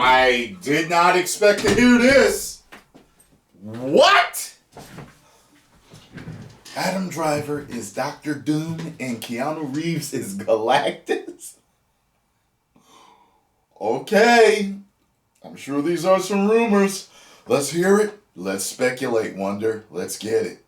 I did not expect to hear this. What? Adam Driver is Dr. Doom and Keanu Reeves is Galactus? Okay. I'm sure these are some rumors. Let's hear it. Let's speculate, Wonder. Let's get it.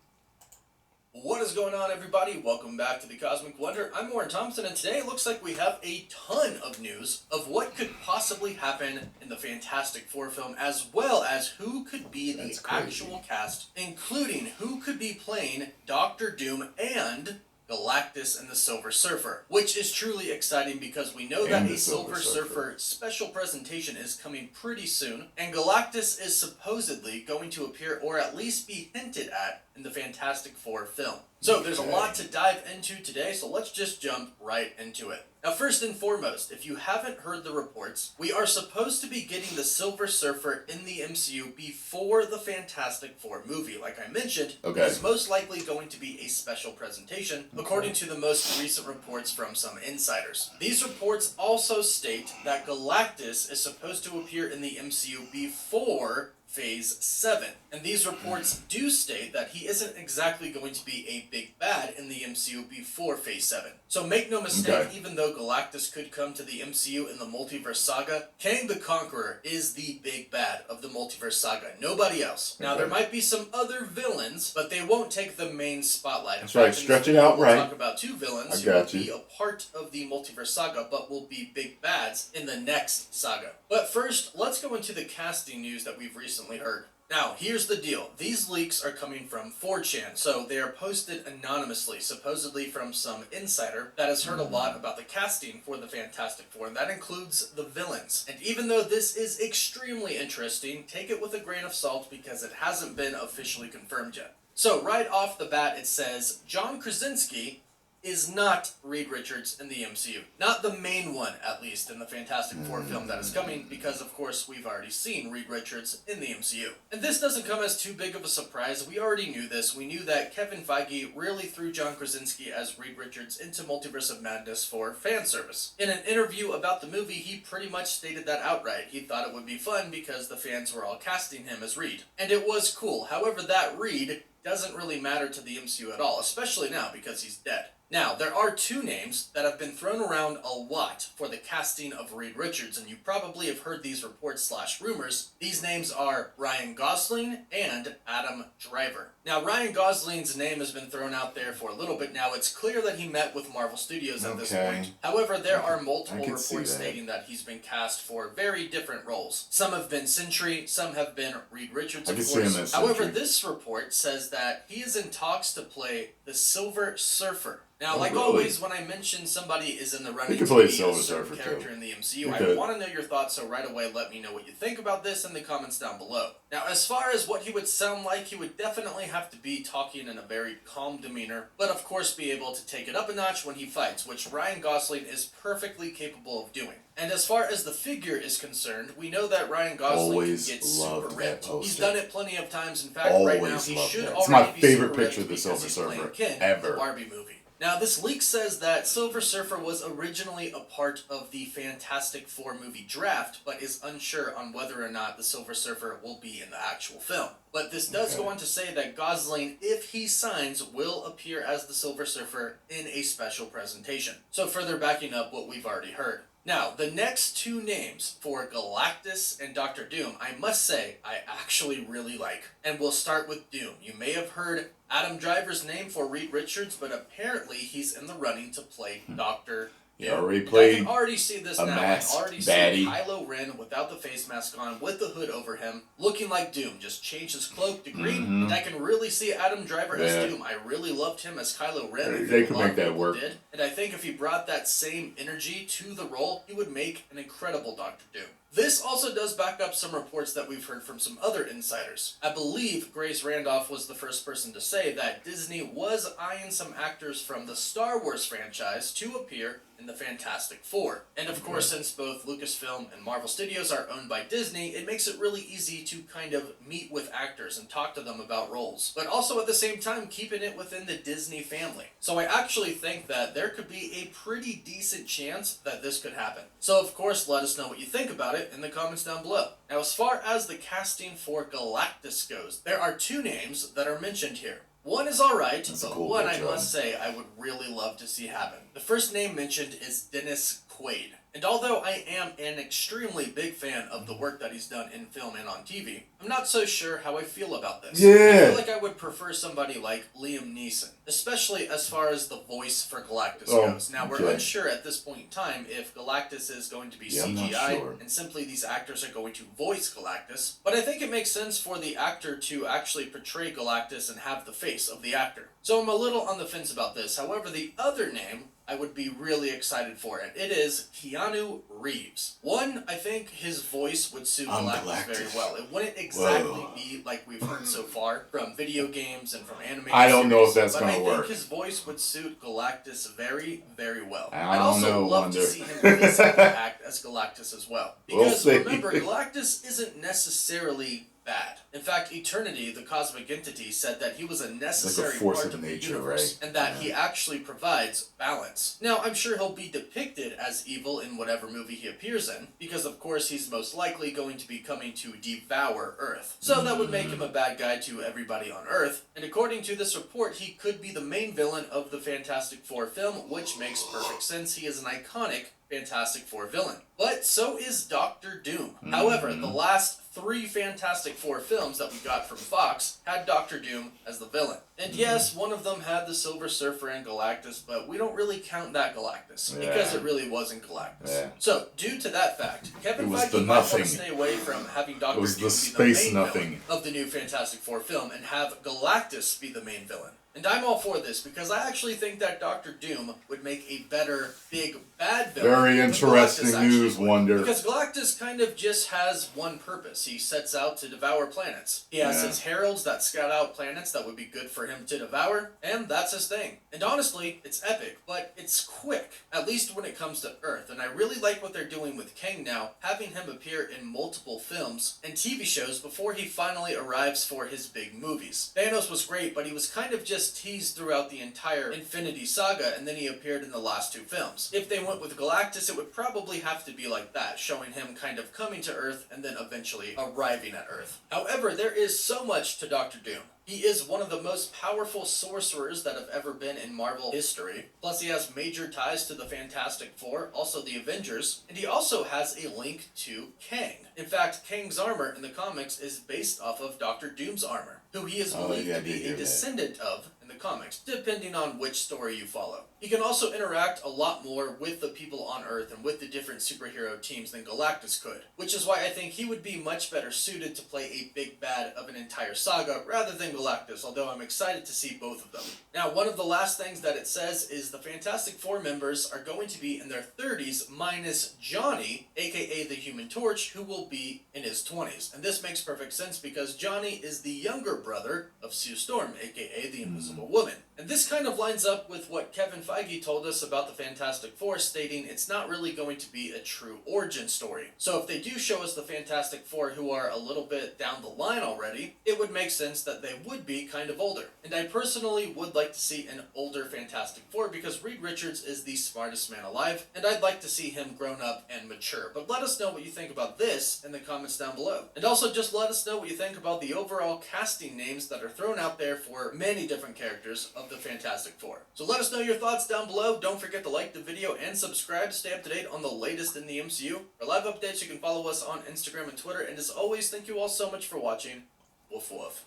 What is going on, everybody? Welcome back to the Cosmic Wonder. I'm Warren Thompson, and today it looks like we have a ton of news of what could possibly happen in the Fantastic Four film, as well as who could be the actual cast, including who could be playing Doctor Doom and Galactus and the Silver Surfer, which is truly exciting because we know that a Silver Surfer special presentation is coming pretty soon, and Galactus is supposedly going to appear, or at least be hinted at, in the Fantastic Four film. So there's a lot to dive into today, so let's just jump right into it. Now, first and foremost, if you haven't heard the reports, we are supposed to be getting the Silver Surfer in the MCU before the Fantastic Four movie. Like I mentioned, it's most likely going to be a special presentation, according to the most recent reports from some insiders. These reports also state that Galactus is supposed to appear in the MCU before Phase 7. And these reports do state that he isn't exactly going to be a big bad in the MCU before Phase 7. So make no mistake, even though Galactus could come to the MCU in the Multiverse Saga, Kang the Conqueror is the big bad of the Multiverse Saga. Nobody else. Now, there might be some other villains, but they won't take the main spotlight. That's right, stretch it out right. We'll talk about two villains who will be a part of the Multiverse Saga, but will be big bads in the next saga. But first, let's go into the casting news that we've recently heard. Now, here's the deal. These leaks are coming from 4chan, so they are posted anonymously, supposedly from some insider that has heard a lot about the casting for the Fantastic Four, and that includes the villains. And even though this is extremely interesting, take it with a grain of salt because it hasn't been officially confirmed yet. So, right off the bat, it says, John Krasinski is not Reed Richards in the MCU. Not the main one, at least, in the Fantastic Four film that is coming, because, of course, we've already seen Reed Richards in the MCU. And this doesn't come as too big of a surprise. We already knew this. We knew that Kevin Feige really threw John Krasinski as Reed Richards into Multiverse of Madness for fan service. In an interview about the movie, he pretty much stated that outright. He thought it would be fun because the fans were all casting him as Reed. And it was cool. However, that Reed doesn't really matter to the MCU at all, especially now because he's dead. Now, there are two names that have been thrown around a lot for the casting of Reed Richards, and you probably have heard these reports / rumors. These names are Ryan Gosling and Adam Driver. Now, Ryan Gosling's name has been thrown out there for a little bit now. It's clear that he met with Marvel Studios at this point. However, there are multiple reports stating that he's been cast for very different roles. Some have been Sentry, some have been Reed Richards, of course. However, this report says that he is in talks to play the Silver Surfer. Now, like always, when I mention somebody is in the running to be a certain character in the MCU, I want to know your thoughts, so right away let me know what you think about this in the comments down below. Now, as far as what he would sound like, he would definitely have to be talking in a very calm demeanor, but of course be able to take it up a notch when he fights, which Ryan Gosling is perfectly capable of doing. And as far as the figure is concerned, we know that Ryan Gosling can get super ripped. He's done it plenty of times. In fact, right now he should already be super ripped because he's playing Ken in the Barbie movie. Now, this leak says that Silver Surfer was originally a part of the Fantastic Four movie draft, but is unsure on whether or not the Silver Surfer will be in the actual film. But this does go on to say that Gosling, if he signs, will appear as the Silver Surfer in a special presentation. So further backing up what we've already heard. Now, the next two names for Galactus and Dr. Doom, I must say, I actually really like. And we'll start with Doom. You may have heard Adam Driver's name for Reed Richards, but apparently he's in the running to play Dr. Doom. He already played. I can already see this now. I already see Kylo Ren without the face mask on, with the hood over him, looking like Doom. Just change his cloak to green, and I can really see Adam Driver as Doom. I really loved him as Kylo Ren. They could make that work. And I think if he brought that same energy to the role, he would make an incredible Dr. Doom. This also does back up some reports that we've heard from some other insiders. I believe Grace Randolph was the first person to say that Disney was eyeing some actors from the Star Wars franchise to appear in the Fantastic Four. And of course, since both Lucasfilm and Marvel Studios are owned by Disney, it makes it really easy to kind of meet with actors and talk to them about roles, but also at the same time keeping it within the Disney family. So I actually think that there could be a pretty decent chance that this could happen. So of course, let us know what you think about it in the comments down below. Now, as far as the casting for Galactus goes, there are two names that are mentioned here. One is alright, but cool one picture. I must say I would really love to see happen. The first name mentioned is Dennis Quaid. And although I am an extremely big fan of the work that he's done in film and on TV, I'm not so sure how I feel about this. Yeah. I feel like I would prefer somebody like Liam Neeson, especially as far as the voice for Galactus goes. Now, we're unsure at this point in time if Galactus is going to be CGI and simply these actors are going to voice Galactus, but I think it makes sense for the actor to actually portray Galactus and have the face of the actor. So I'm a little on the fence about this. However, the other name I would be really excited for it. It is Keanu Reeves. One, I think his voice would suit Galactus very well. It wouldn't exactly be like we've heard so far from video games and from animated I don't know if series, that's going to work. I think his voice would suit Galactus very, very well. I'd also love to see him physically act as Galactus as well. Because remember, Galactus isn't necessarily bad. In fact, Eternity, the cosmic entity, said that he was a necessary part of the universe, and that he actually provides balance. Now, I'm sure he'll be depicted as evil in whatever movie he appears in, because of course he's most likely going to be coming to devour Earth. So that would make him a bad guy to everybody on Earth, and according to this report, he could be the main villain of the Fantastic Four film, which makes perfect sense. He is an iconic Fantastic Four villain. But so is Doctor Doom. However, the last 3 Fantastic Four films that we got from Fox had Doctor Doom as the villain. And yes, one of them had the Silver Surfer and Galactus, but we don't really count that Galactus, because it really wasn't Galactus. So, due to that fact, Kevin Feige might want to stay away from having Doctor Doom be the main villain of the new Fantastic Four film and have Galactus be the main villain. And I'm all for this because I actually think that Doctor Doom would make a better big bad villain. Very interesting news, Wonder. Because Galactus kind of just has one purpose. He sets out to devour planets. He has his heralds that scout out planets that would be good for him to devour, and that's his thing. And honestly, it's epic, but it's quick, at least when it comes to Earth. And I really like what they're doing with Kang now, having him appear in multiple films and TV shows before he finally arrives for his big movies. Thanos was great, but he was kind of just teased throughout the entire Infinity Saga, and then he appeared in the last 2 films. If they went with Galactus, it would probably have to be like that, showing him kind of coming to Earth and then eventually arriving at Earth. However, there is so much to Doctor Doom. He is one of the most powerful sorcerers that have ever been in Marvel history. Plus, he has major ties to the Fantastic Four, also the Avengers, and he also has a link to Kang. In fact, Kang's armor in the comics is based off of Doctor Doom's armor, who he is believed to be a descendant of in the comics, depending on which story you follow. He can also interact a lot more with the people on Earth and with the different superhero teams than Galactus could, which is why I think he would be much better suited to play a big bad of an entire saga rather than Galactus, although I'm excited to see both of them. Now, one of the last things that it says is the Fantastic Four members are going to be in their 30s minus Johnny, aka the Human Torch, who will be in his 20s. And this makes perfect sense because Johnny is the younger brother of Sue Storm, aka the Invisible Woman. And this kind of lines up with what Kevin Feige told us about the Fantastic Four, stating it's not really going to be a true origin story. So if they do show us the Fantastic Four who are a little bit down the line already, it would make sense that they would be kind of older. And I personally would like to see an older Fantastic Four because Reed Richards is the smartest man alive, and I'd like to see him grown up and mature. But let us know what you think about this in the comments down below. And also just let us know what you think about the overall casting names that are thrown out there for many different characters of the Fantastic Four. So let us know your thoughts down below. Don't forget to like the video and subscribe to stay up to date on the latest in the MCU. For live updates, you can follow us on Instagram and Twitter. And as always, thank you all so much for watching. Woof woof.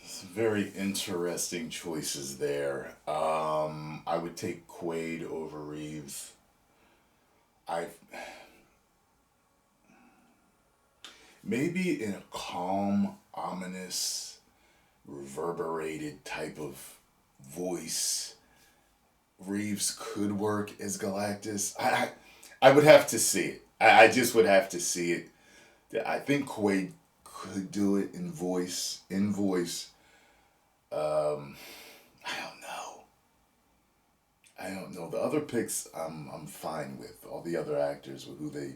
Some very interesting choices there. I would take Quaid over Reeves. Maybe in a calm, ominous, reverberated type of voice, Reeves could work as Galactus. I would have to see it. I just would have to see it. I think Quaid could do it in voice. I don't know. I don't know. The other picks I'm fine with. All the other actors with who they are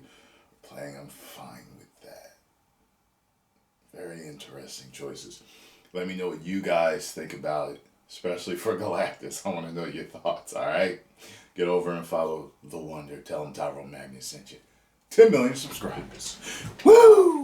playing, I'm fine with that. Very interesting choices. Let me know what you guys think about it, especially for Galactus. I want to know your thoughts, alright? Get over and follow The Wonder. Tell them Tyrone Magnus sent you. 10 million subscribers. Woo!